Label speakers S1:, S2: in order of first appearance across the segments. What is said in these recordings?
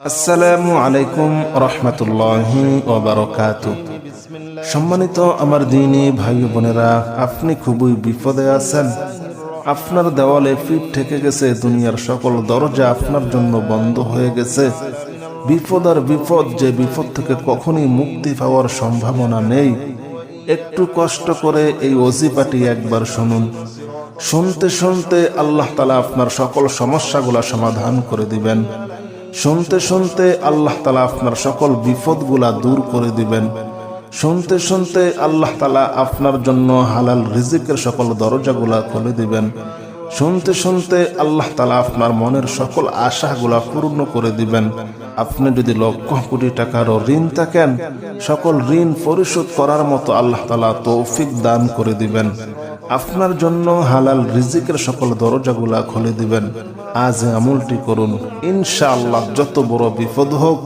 S1: আসসালামু আলাইকুম রহমতুল্লাহি ওয়া বারাকাতুহু। সম্মানিত আমার দ্বীনী ভাই বোনেরা, আপনি খুবই বিপদে আছেন। আপনার দেওয়ালে পিঠ ঠেকে গেছে, দুনিয়ার সকল দরজা আপনার জন্য বন্ধ হয়ে গেছে। বিপদ আর বিপদ, যে বিপদ থেকে কখনই মুক্তি পাওয়ার সম্ভাবনা নেই। একটু কষ্ট করে এই ওজিফাটি একবার শুনুন। শুনতে শুনতে আল্লাহ তাআলা আপনার সকল সমস্যাগুলা সমাধান করে দিবেন। শুনতে শুনতে আল্লাহ তাআলা আপনার সকল বিপদগুলা দূর করে দিবেন। শুনতে শুনতে আল্লাহ তাআলা আপনার জন্য হালাল রিজিকের সকল দরজাগুলা খুলে দিবেন। শুনতে শুনতে আল্লাহ তাআলা আপনার মনের সকল আশাগুলা পূর্ণ করে দিবেন। আপনি যদি লক্ষ কোটি টাকারও ঋণ থাকেন, সকল ঋণ পরিশোধ করার মতো আল্লাহ তাআলা তৌফিক দান করে দিবেন। আপনার জন্য হালাল রিজিকের সকল দরজাগুলা খুলে দিবেন। আজ আমলটি করুন, ইনশাআল্লাহ যত বড় বিপদ হোক,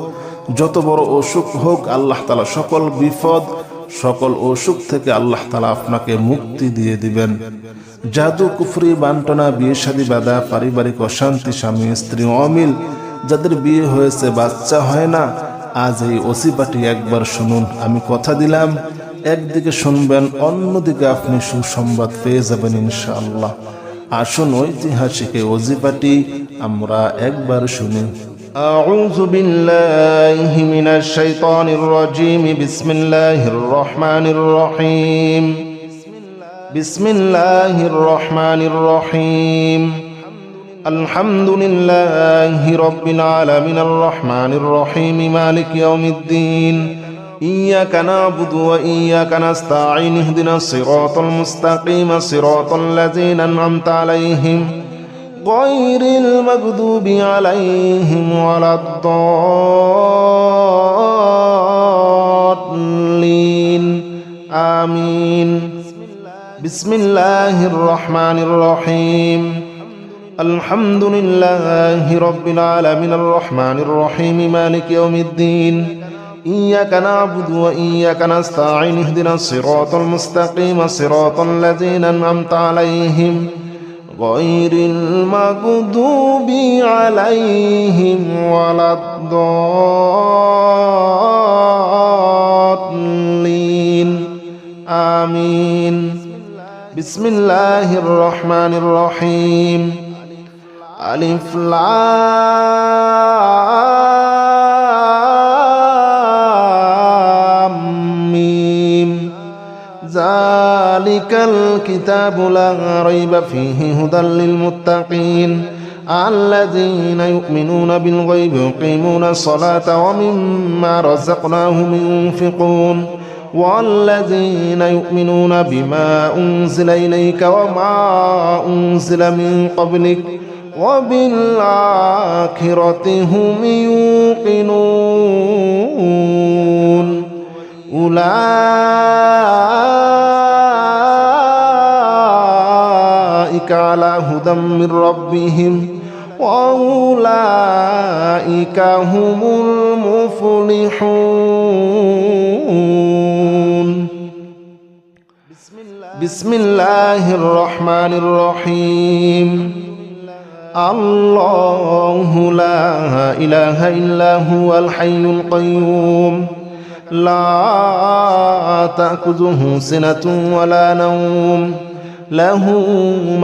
S1: যত বড় অসুখ হোক, আল্লাহ তাআলা সকল বিপদ, সকল অসুখ থেকে আল্লাহ তাআলা আপনাকে মুক্তি দিয়ে দিবেন। জাদু, কুফরি, বান্টনা, বিয়ে শাদী বাঁধা, পারিবারিক অশান্তি, স্বামী স্ত্রী অমিল, যাদের বিয়ে হয়েছে বাচ্চা হয় না, আজ এই ওসিফাটি একবার শুনুন। আমি কথা দিলাম, একদিকে শুনবেন, অন্যদিকে আপনি সুসংবাদ পেয়ে যাবেন ইনশাআল্লাহ। আসুন ঐতিহাসিক এই ওজিফাটি আমরা একবার শুনি। আউযু বিল্লাহি মিনাশ শাইতানির রাজীম। বিসমিল্লাহির রহমানির রহিম। বিসমিল্লাহির রহমানির রহিম। আলহামদুলিল্লাহি রাব্বিল আলামিন আর রহমানির রহিম মালিক ইয়াউমিদ্দিন। إياك نعبد وإياك نستعين اهدنا الصراط المستقيم صراط الذين أنعمت عليهم غير المغضوب عليهم ولا الضالين آمين. بسم الله الرحمن الرحيم. الحمد لله رب العالمين الرحمن الرحيم مالك يوم الدين. إياك نعبد وإياك نستعين اهدنا الصراط المستقيم صراط الذين أنعمت عليهم غير المغضوب عليهم ولا الضالين آمين. بسم الله الرحمن الرحيم. ألف ذلك الكتاب لا ريب فيه هدى للمتقين الذين يؤمنون بالغيب ويقيمون الصلاة ومما رزقناهم ينفقون والذين يؤمنون بما أنزل إليك وما أنزل من قبلك وبالآخرة هم يوقنون. أولئك على هدى من ربهم وأولئك هم المفلحون. بسم الله الرحمن الرحيم. الله لا إله إلا هو الحي القيوم لا تأخذه سنة ولا نوم له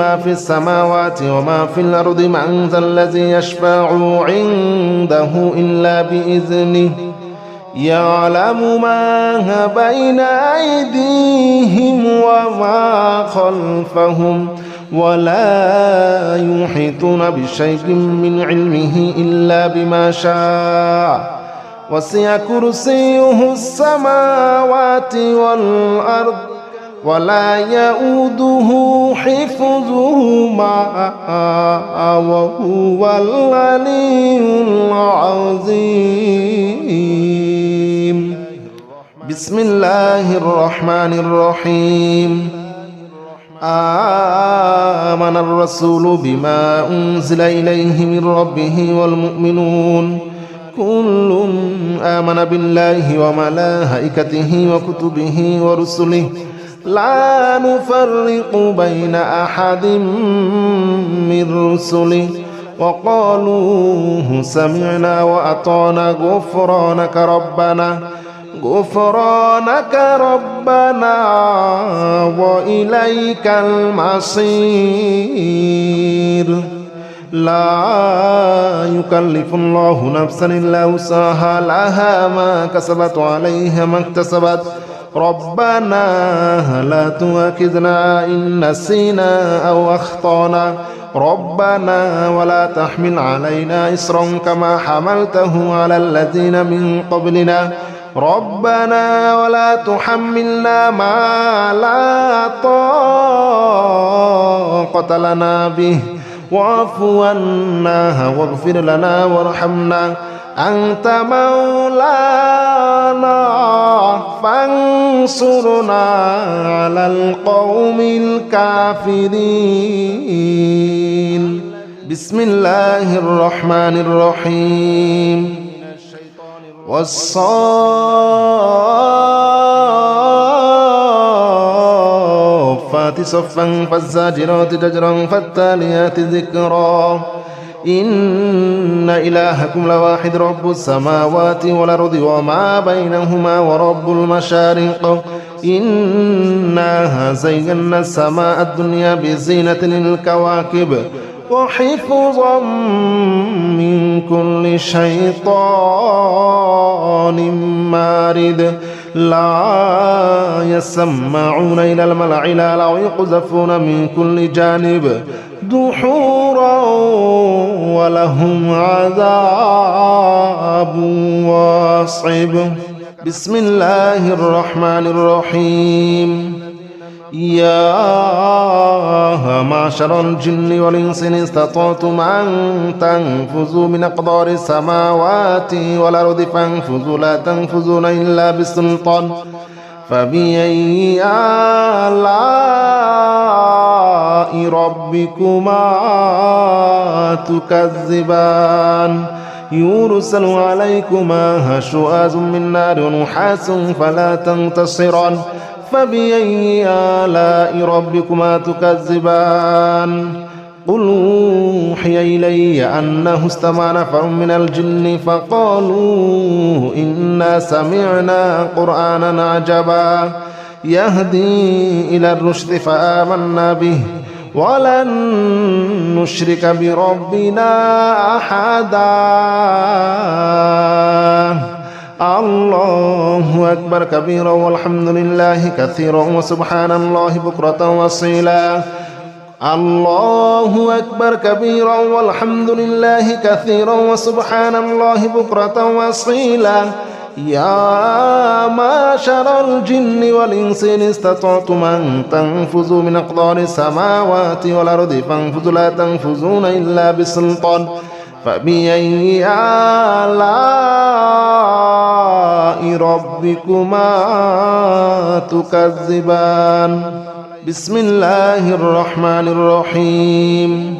S1: ما في السماوات وما في الأرض من ذا الذي يشفع عنده إلا بإذنه يعلم ما بين أيديهم وما خلفهم ولا يحيطون بشيء من علمه إلا بما شاء وسع كرسيه السماوات والأرض ولا يؤوده حفظهما وهو العلي العظيم. بسم الله الرحمن الرحيم. آمن الرسول بما أنزل إليه من ربه والمؤمنون كل آمن بالله وملائكته وكتبه ورسله لا نفرق بين أحد من رسله وقالوا سمعنا وأطعنا غفرانك ربنا وإليك المصير لا يكلف الله نفسا إلا وسعها لها ما كسبت وعليها ما اكتسبت ربنا لا تؤاخذنا إن نسينا أو أخطأنا ربنا ولا تحمل علينا إصرا كما حملته على الذين من قبلنا ربنا ولا تحملنا ما لا طاقة لنا به واعف عنا واغفر لنا وارحمنا أنت مولانا فانصرنا على القوم الكافرين بسم الله الرحمن الرحيم والصافات صفا فالزاجرات زجرا فالتاليات ذكرا إن إلهكم لواحد رب السماوات والأرض وما بينهما ورب المشارق إنا زينا السماء الدنيا بزينة للكواكب وحفظا من كل شيطان مارد لا يسمعون إلى الملأ الأعلى ويقذفون من كل جانب دحورا ولهم عذاب واصب بسم الله الرحمن الرحيم يا معشر الجن والإنس إن استطعتم أن تنفذوا من أقدار السماوات والأرض فانفذوا لا تنفذون إلا بسلطان فبأي آلاء ربكما تكذبان يرسل عليكما شواظ من نار ونحاس فلا تنتصران فبأي آلاء ربكما تكذبان قل أوحي إلي أنه استمع نفر من الجن فقالوا إنا سمعنا قرآنا عجبا يهدي إلى الرشد فآمنا به ولن نشرك بربنا أحدا الله أكبر كبيرا والحمد لله كثيرا وسبحان الله بكرة وأصيلا الله أكبر كبيرا والحمد لله كثيرا وسبحان الله بكرة وأصيلا يا معشر الجن والإنس إن استطعتم أن تنفذوا من أقدار السماوات والأرض فانفذوا لا تنفذون إلا بسلطان فبأي آلاء ربكما تكذبان بسم الله الرحمن الرحيم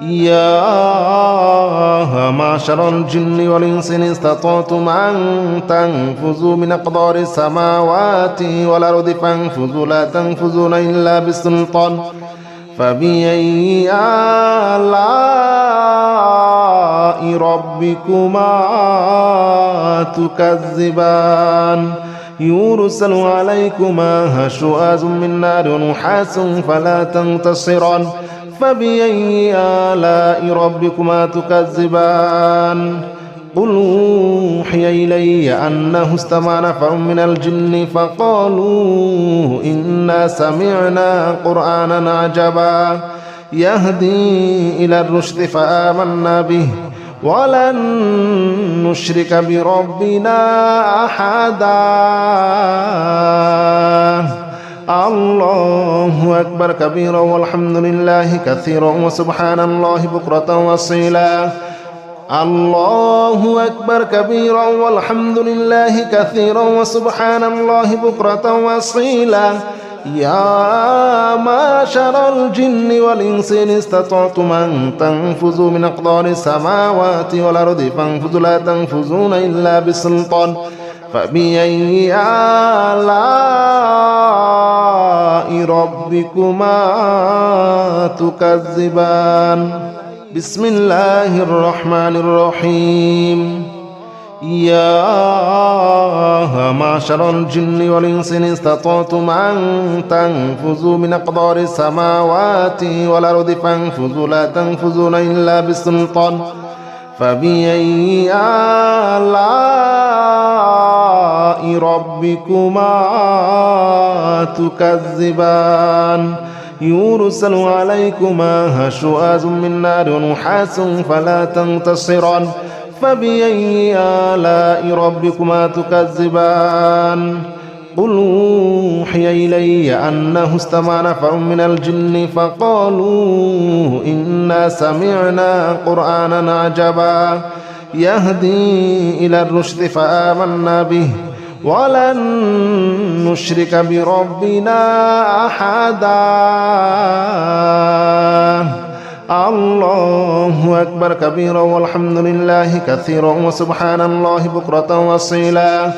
S1: يا معشر الجن والإنس إن استطعتم أن تنفذوا من أقدار السماوات والأرض فانفذوا لا تنفذون إلا بسلطان فبأي آلاء ربكما تكذبان يرسل عليكما شواظ من نار ونحاس فلا تنتصران فبأي آلاء ربكما تكذبان قل أوحي إلي أنه استمع نفر من الجن فقالوا إنا سمعنا قرآنا عجبا يهدي إلى الرشد فآمنا به ولن نشرك بربنا أحدا الله أكبر كبيرا والحمد لله كثيرا وسبحان الله بكرة وأصيلا الله أكبر كبيرا والحمد لله كثيرا وسبحان الله بكرة وأصيلا يا معشر الجن والإنس إن استطعتم أن تنفذوا من أقدار السماوات والأرض فانفذوا لا تنفذون إلا بسلطان فبأي آلاء ربكما تكذبان بسم الله الرحمن الرحيم يا معشر الجن والإنس إن استطعتم أن تنفذوا من أقدار السماوات والأرض فانفذوا لا تنفذون إلا بسلطان فبأي آلاء ربكما تكذبان يرسل عليكما شواظ من نار ونحاس فلا تنتصران فبأي آلاء ربكما تكذبان قل أوحي إلي أنه استمع نفر من الجن فقالوا إنا سمعنا قرآنا عجبا يهدي إلى الرشد فآمنا به ولن نشرك بربنا أحدا الله أكبر كبيرا والحمد لله كثيرا وسبحان الله بكرة وأصيلا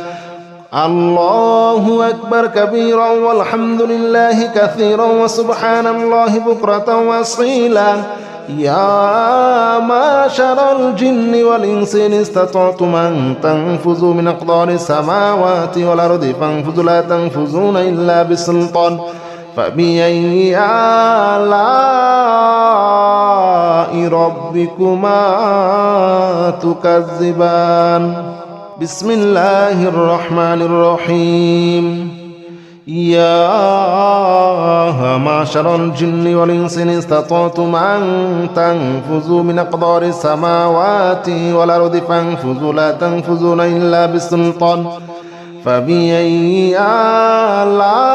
S1: الله أكبر كبيرا والحمد لله كثيرا وسبحان الله بكرة وأصيلا يا معشر الجن والإنس إن استطعتم أن تنفذوا من أقدار السماوات والأرض فانفذوا لا تنفذون إلا بسلطان فبأي آلاء ربكما تكذبان بسم الله الرحمن الرحيم يا معشر الجن والإنس إن استطعتم أن تنفذوا من أقدار السماوات والأرض فانفذوا لا تنفذون إلا بسلطان فبأي آلاء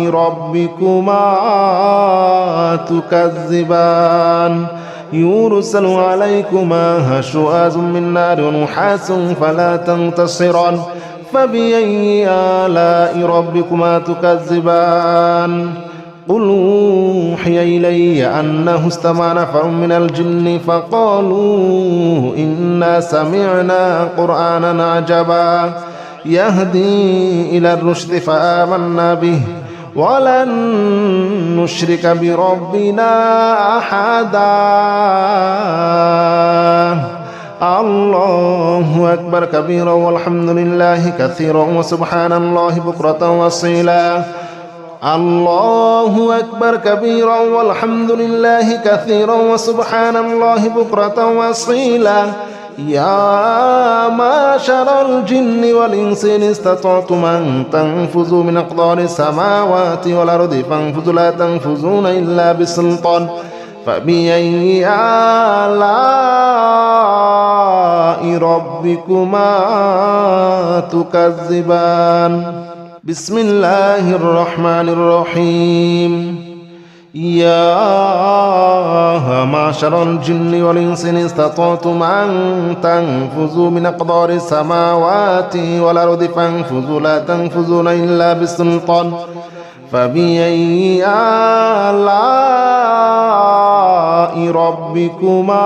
S1: ربكما تكذبان يرسل عليكما شواظ من نار ونحاس فلا تنتصران فبأي آلاء ربكما تكذبان قل أوحي إلي أنه استمع نفر من الجن فقالوا إنا سمعنا قرآنا عجبا يهدي إلى الرشد فآمنا به ولن نشرك بربنا أحدا الله أكبر كبيرا والحمد لله كثيرا وسبحان الله بكرة وأصيلا الله أكبر كبيرا والحمد لله كثيرا وسبحان الله بكرة وأصيلا يا معشر الجن والإنس إن استطعتم أن تنفذوا من أقدار السماوات والأرض فانفذوا لا تنفذون إلا بسلطان فبأي آلاء ربكما تكذبان بسم الله الرحمن الرحيم يا معشر الجن والإنس إن استطعتم أن تنفذوا من أقدار السماوات والأرض فانفذوا لا تنفذون إلا بسلطان فبأي آلاء ربكما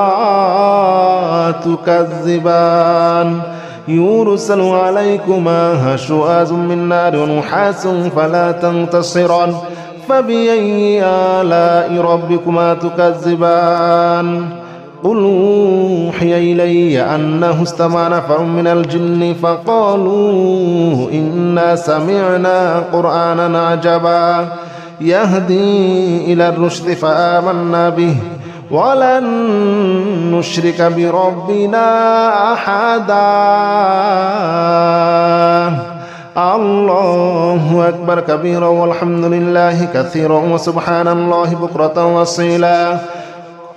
S1: تكذبان يرسل عليكما شواظ من نار ونحاس فلا تنتصران فبأي آلاء ربكما تكذبان قل أوحي إلي أنه استمع نفر من الجن فقالوا إنا سمعنا قرآنا عجبا يهدي إلى الرشد فآمنا به ولن نشرك بربنا أحدا الله أكبر كبيرا والحمد لله كثيرا وسبحان الله بكرة وأصيلا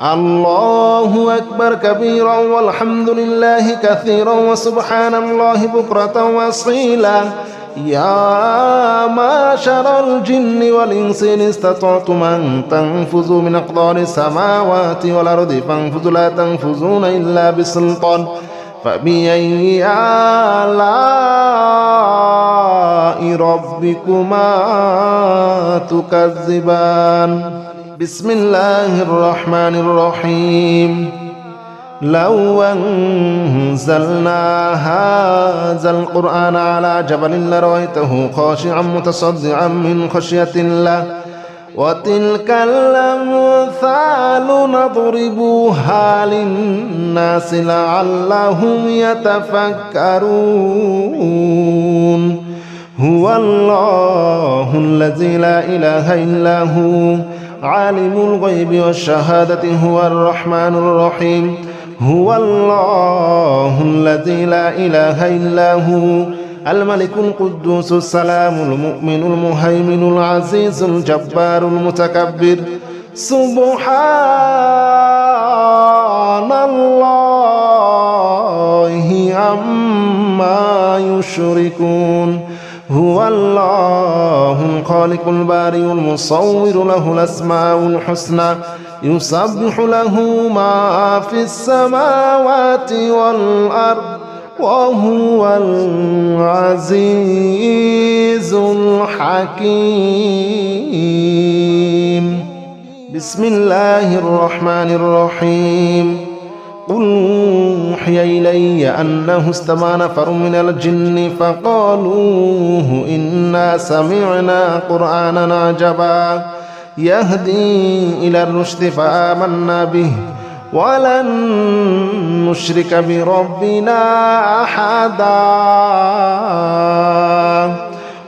S1: الله أكبر كبيرا والحمد لله كثيرا وسبحان الله بكرة وأصيلا يا معشر الجن والإنس إن استطعتم أن تنفذوا من أقدار السماوات والأرض فانفذوا لا تنفذون إلا بسلطان فبأي آلاء ربكما تكذبان بسم الله الرحمن الرحيم لو أنزلنا هذا القرآن على جبل لرأيته خاشعا متصدعا من خشية الله وتلك الأمثال نضربها للناس لعلهم يتفكرون هو الله الذي لا إله إلا هو عالم الغيب والشهادة هو الرحمن الرحيم هو الله الذي لا إله إلا هو الملك القدوس السلام المؤمن المهيمن العزيز الجبار المتكبر سبحان الله عما يشركون هو الله الخالق البارئ المصور له الأسماء الحسنى يسبح له ما في السماوات والأرض وهو العزيز الحكيم بسم الله الرحمن الرحيم قل أوحي إلي أنه استمع نفر من الجن فقالوا إنا سمعنا قرآنا عجبا يهدي إلى الرشد فآمنا به ولن نشرك بربنا أحدا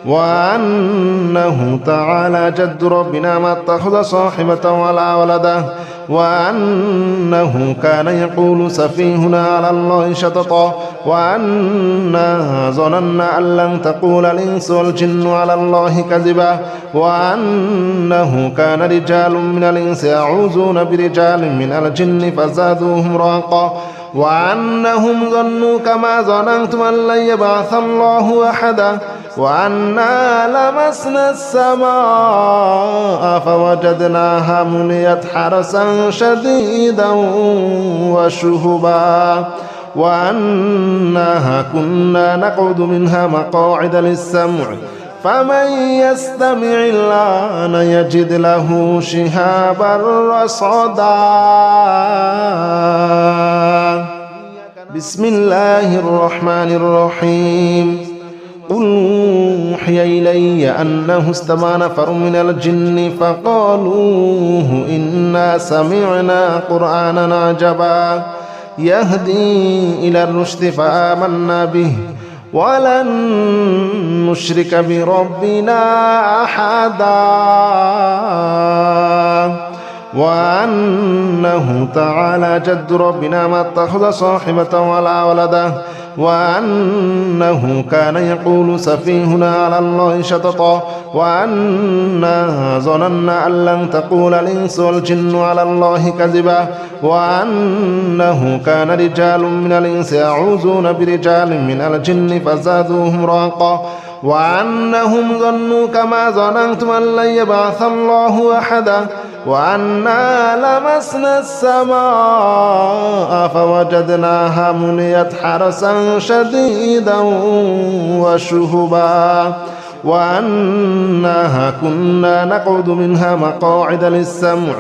S1: وأنه تعالى جد ربنا ما اتخذ صاحبة ولا ولدا وأنه كان يقول سفيهنا على الله شططا وأنا ظننا أن لن تقول الإنس والجن على الله كذبا وأنه كان رجال من الإنس يعوذون برجال من الجن فزادوهم رهقا وأنهم ظنوا كما ظننتم أن لن يبعث الله أحدا وأنا لمسنا السماء فوجدناها مليت حرسا شديدا وشهبا وأنها كنا نقعد منها مقاعد للسمع فمن يستمع الآن يجد له شهابا رصدا بسم الله الرحمن الرحيم قل أوحي إلي أنه استمع نفر من الجن فقالوا إنا سمعنا قرآنا عجبا يهدي إلى الرشد فآمنا به ولن نشرك بربنا أحدا وأنه تعالى جد ربنا ما اتخذ صاحبة ولا ولدا وأنه كان يقول سفيهنا على الله شططا وأنا ظننا أن لن تقول الإنس والجن على الله كذبا وأنه كان رجال من الإنس يعوذون برجال من الجن فزادوهم رهقا وأنهم ظنوا كما ظننتم أن لن يبعث الله أحدا وأنا لمسنا السماء فوجدناها مليت حرسا شديدا وشهبا وأنها كنا نقعد منها مقاعد للسمع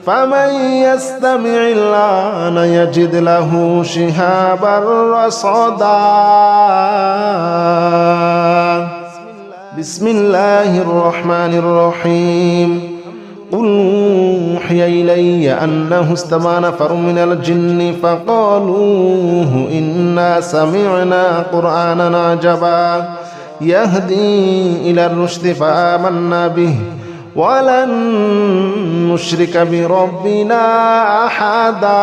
S1: فمن يستمع الآن يجد له شهابا رصدا بسم الله الرحمن الرحيم قل أوحي إلي أنه استمع نفر من الجن فقالوا إنا سمعنا قرآنا عجبا يهدي إلى الرشد فآمنا به ولن نشرك بربنا أحدا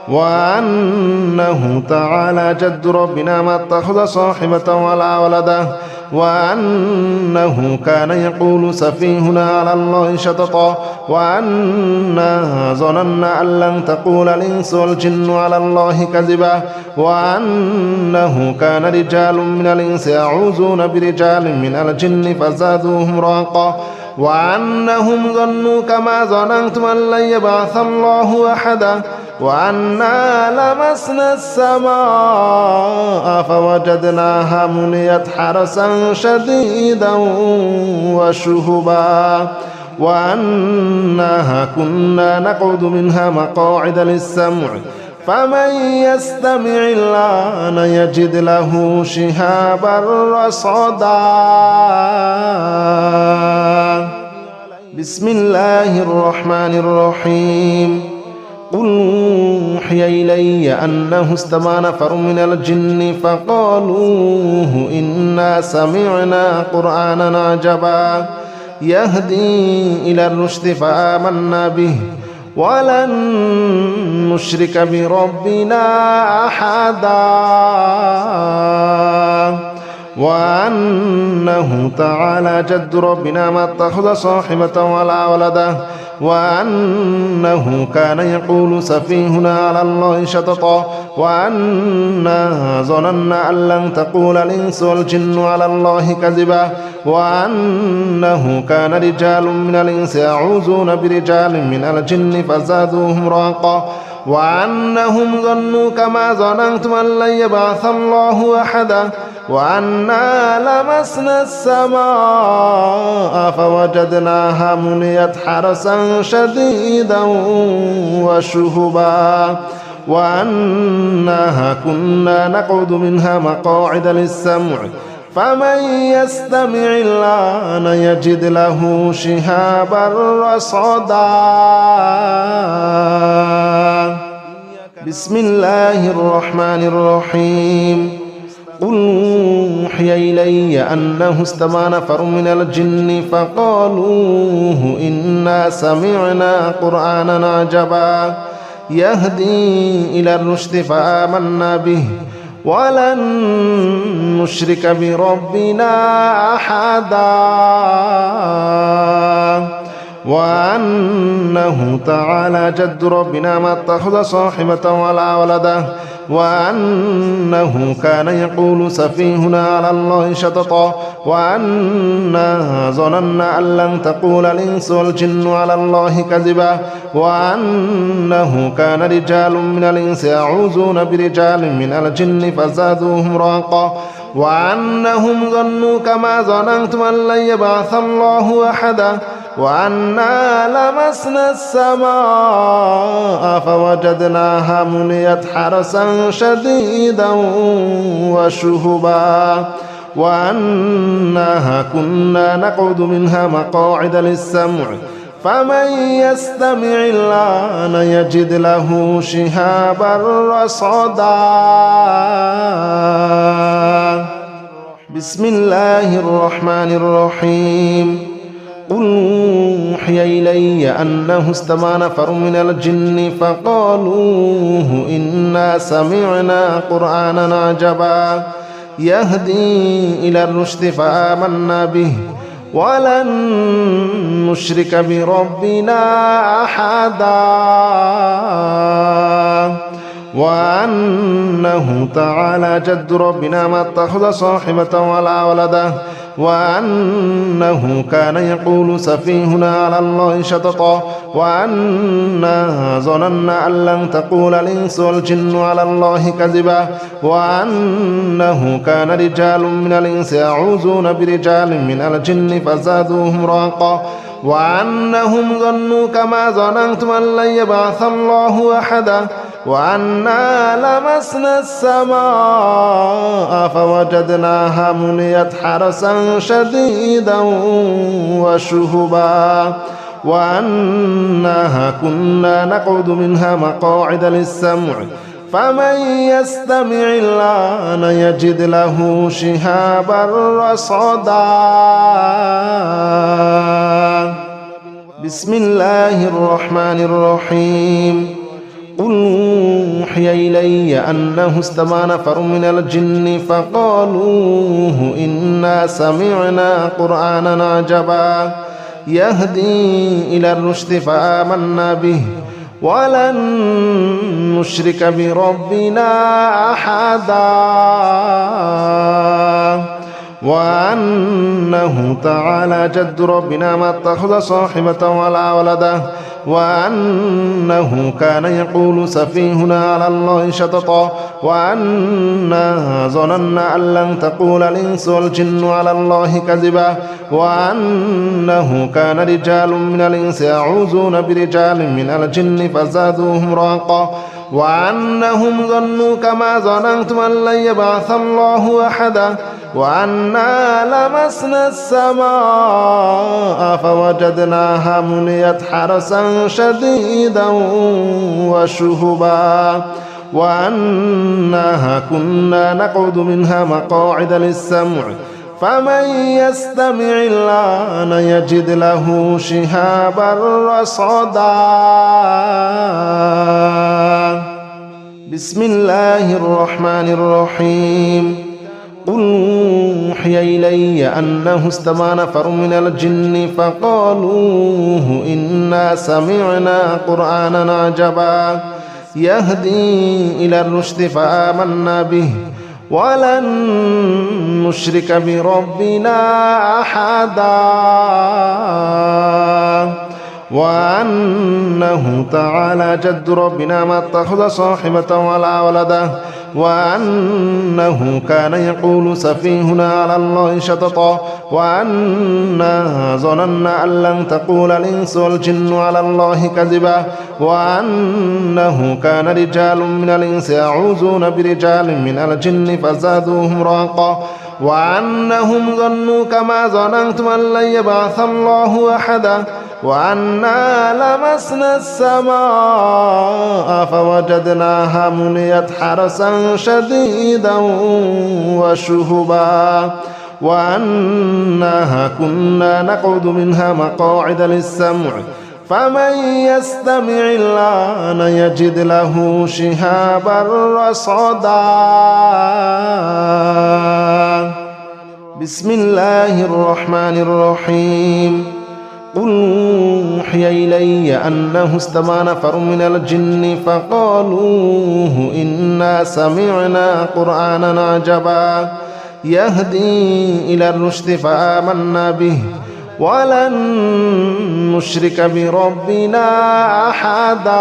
S1: وأنه تعالى جد ربنا ما اتخذ صاحبة ولا ولدا وأنه كان يقول سفيهنا على الله شططا وأنا ظننا أن لن تقول الإنس والجن على الله كذبا وأنه كان رجال من الإنس يعوذون برجال من الجن فزادوهم رهقا وأنهم ظنوا كما ظننتم أن لن يبعث الله أحدا وأنا لمسنا السماء فوجدناها مليت حرسا شديدا وشهبا وأنها كنا نقعد منها مقاعد للسمع فمن يستمع الآن يجد له شهابا رصدا بسم الله الرحمن الرحيم قل أوحي إلي أنه استمع نفر من الجن فقالوا إنا سمعنا قرآنا عجبا يهدي إلى الرشد فآمنا به ولن نشرك بربنا أحدا وأنه تعالى جد ربنا ما اتخذ صاحبة ولا ولدا وأنه كان يقول سفيهنا على الله شططا وأنا ظننا أن لن تقول الإنس والجن على الله كذبا وأنه كان رجال من الإنس يعوذون برجال من الجن فزادوهم رهقا وأنهم ظنوا كما ظننتم أن لن يبعث الله أحدا وأنا لمسنا السماء فوجدناها مليت حرسا شديدا وشهبا وأنها كنا نقعد منها مقاعد للسمع فمن يستمع الآن يجد له شهابا رصدا بسم الله الرحمن الرحيم قل أوحي إلي أنه استمع نفر من الجن فقالوا إنا سمعنا قرآنا عجبا يهدي إلى الرشد فآمنا به ولن نشرك بربنا أحدا وأنه تعالى جد ربنا ما اتخذ صاحبة ولا ولدا وأنه كان يقول سفيهنا على الله شططا وأنا ظننا أن لن تقول الإنس والجن على الله كذبا وأنه كان رجال من الإنس يعوذون برجال من الجن فزادوهم رهقا وأنهم ظنوا كما ظننتم أن لن يبعث الله أحدا وأنا لمسنا السماء فوجدناها مليت حرسا شديدا وشهبا وأنها كنا نقعد منها مقاعد للسمع فمن يستمع الآن يجد له شهابا رصدا بسم الله الرحمن الرحيم قل أوحي إلي أنه استمع نفر من الجن فقالوا إنا سمعنا قرآنا عجبا يهدي إلى الرشد فآمنا به ولن نشرك بربنا أحدا وأنه تعالى جد ربنا ما اتخذ صاحبة ولا ولدا وأنه كان يقول سفيهنا على الله شططا وأنا ظننا أن لن تقول الإنس والجن على الله كذبا وأنه كان رجال من الإنس يعوذون برجال من الجن فزادوهم رهقا وأنهم ظنوا كما ظننتم أن لن يبعث الله أحدا وأنا لمسنا السماء فوجدناها مليت حرسا شديدا وشهبا وأنها كنا نقعد منها مقاعد للسمع فمن يستمع الآن يجد له شهابا رصدا بسم الله الرحمن الرحيم قل أوحي إلي أنه استمع نفر من الجن فقالوا إنا سمعنا قرآنا عجبا يهدي إلى الرشد فآمنا به ولن نشرك بربنا أحدا وأنه تعالى جد ربنا ما اتخذ صاحبة ولا ولدا وأنه كان يقول سفيهنا على الله شططا وأنا ظننا أن لن تقول الإنس والجن على الله كذبا وأنه كان رجال من الإنس يعوذون برجال من الجن فزادوهم رهقا وأنهم ظنوا كما ظننتم أن لن يبعث الله أحدا وأنا لمسنا السماء فوجدناها مليت حرسا شديدا وشهبا وأنها كنا نقعد منها مقاعد للسمع فمن يستمع الآن يجد له شهابا رصدا بسم الله الرحمن الرحيم قل أوحي إلي أنه استمع نفر من الجن فقالوا إنا سمعنا قرآنا عجبا يهدي إلى الرشد فآمنا به ولن نشرك بربنا أحدا وأنه تعالى جد ربنا ما اتخذ صاحبة ولا ولدا وأنه كان يقول سفيهنا على الله شططا وأنا ظننا أن لن تقول الإنس والجن على الله كذبا وأنه كان رجال من الإنس يعوذون برجال من الجن فزادوهم رهقا وأنهم ظنوا كما ظننتم أن لن يبعث الله أحدا وأنا لمسنا السماء فوجدناها مليت حرسا شديدا وشهبا وأنها كنا نقعد منها مقاعد للسمع فمن يستمع الآن يجد له شهابا رصدا بسم الله الرحمن الرحيم قل أوحي إلي أنه استمع نفر من الجن فقالوا إنا سمعنا قرآنا عجبا يهدي إلى الرشد فآمنا به ولن نشرك بربنا أحدا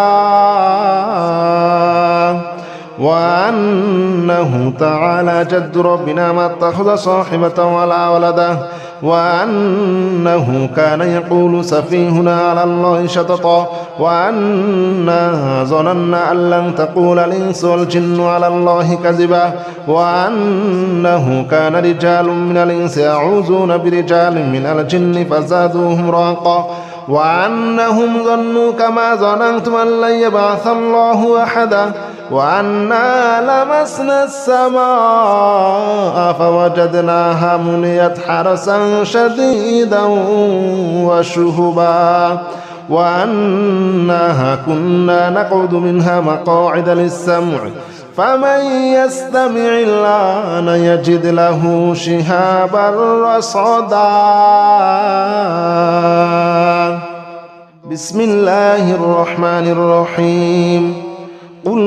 S1: وأنه تعالى جد ربنا ما اتخذ صاحبة ولا ولدا وأنه كان يقول سفيهنا على الله شططا وأنا ظننا أن لن تقول الإنس والجن على الله كذبا وأنه كان رجال من الإنس يعوذون برجال من الجن فزادوهم رهقا وأنهم ظنوا كما ظننتم أن لن يبعث الله أحدا وأنا لمسنا السماء فوجدناها مليت حرسا شديدا وشهبا وأنها كنا نقعد منها مقاعد للسمع فمن يستمع الآن يجد له شهابا رصدا بسم الله الرحمن الرحيم قل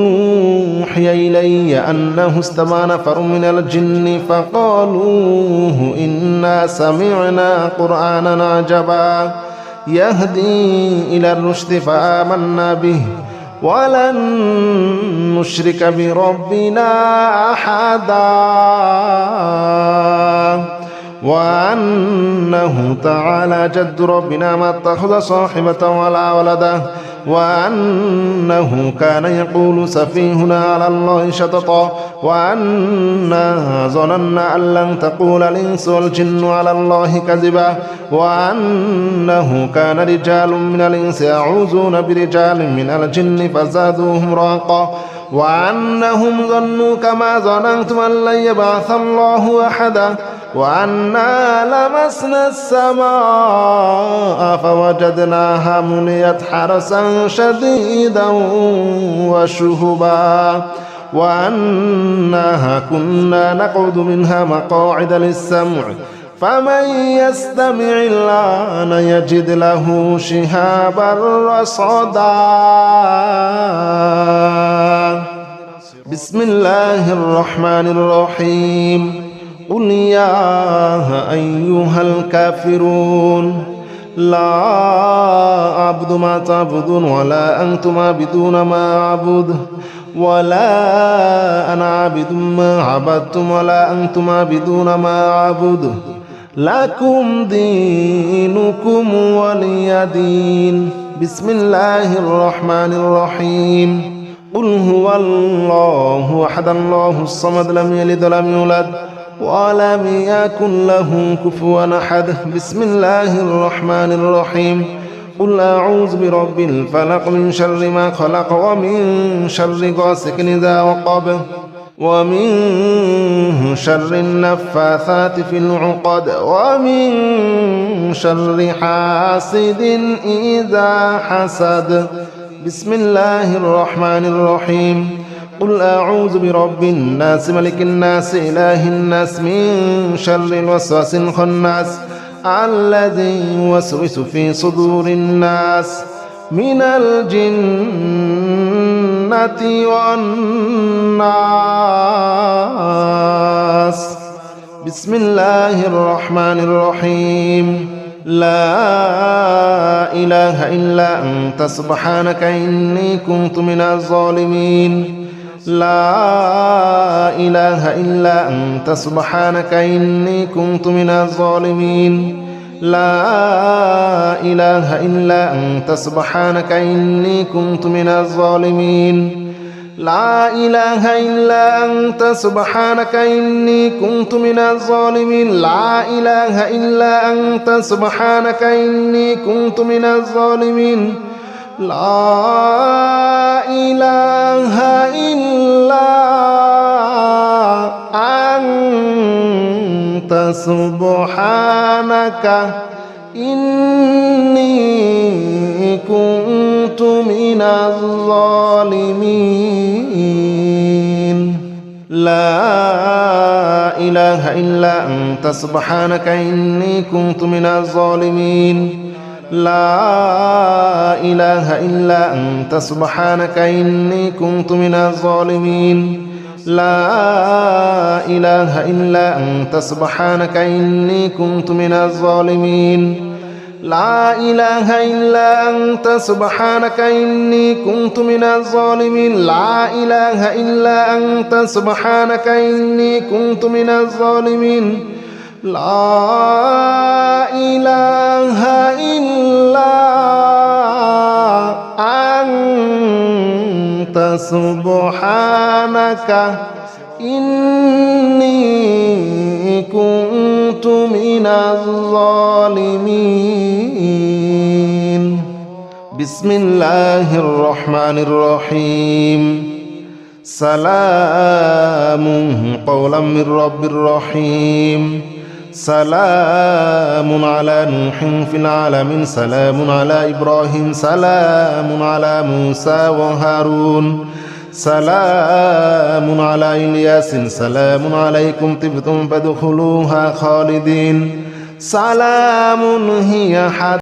S1: أوحي إلي أنه استمع نفر من الجن فقالوا إنا سمعنا قرآنا عجبا يهدي إلى الرشد فآمنا به ولن نشرك بربنا أحدا وأنه تعالى جد ربنا ما اتخذ صاحبة ولا ولدا وأنه كان يقول سفيهنا على الله شططا وأنا ظننا أن لن تقول الإنس والجن على الله كذبا وأنه كان رجال من الإنس يعوذون برجال من الجن فزادوهم رهقا وأنهم ظنوا كما ظننتم أن لن يبعث الله أحدا وأنا لمسنا السماء فوجدناها مليت حرسا شديدا وشهبا وأنها كنا نقعد منها مقاعد للسمع فمن يستمع الآن يجد له شهابا رصدا بسم الله الرحمن الرحيم قل يا أيها الكافرون لا أعبد ما تعبدون ولا أنتم عابدون ما أعبد ولا أنا عابد ما عبدتم ولا أنتم عابدون ما أعبد لكم دينكم ولي دين بسم الله الرحمن الرحيم قل هو الله أحد الله الصمد لم يلد ولم يولد ولم يكن له كفوا أحد بسم الله الرحمن الرحيم قل أعوذ برب الفلق من شر ما خلق ومن شر غاسق إذا وقب ومن شر النفاثات في العقد ومن شر حاسد إذا حسد بسم الله الرحمن الرحيم قل أعوذ برب الناس ملك الناس إله الناس من شر الوسواس الخناس الذي يوسوس في صدور الناس من الجنة والناس بسم الله الرحمن الرحيم لا إله إلا أنت سبحانك إني كنت من الظالمين لا إله إلا أنت سبحانك إني كنت من الظالمين لا إله إلا أنت سبحانك إني كنت من الظالمين لا إله إلا أنت سبحانك إني كنت من الظالمين لا إله إلا أنت سبحانك إني كنت من الظالمين لا إله إلا أنت سبحانك إني كنت من الظالمين لا إله إلا أنت سبحانك إني كنت من الظالمين لا إله إلا أنت سبحانك إني كنت من الظالمين لا إله إلا أنت سبحانك إني كنت من الظالمين لا إله إلا أنت سبحانك إني كنت من الظالمين لا إله إلا أنت سبحانك إني كنت من الظالمين لا إله إلا أنت سبحانك إني كنت من الظالمين بسم الله الرحمن الرحيم سلام قولا من رب رحيم سلام على نوح في العالمين سلام على إبراهيم سلام على موسى وهارون سلام على إلياس سلام عليكم طبتم فادخلوها خالدين سلام هي حتى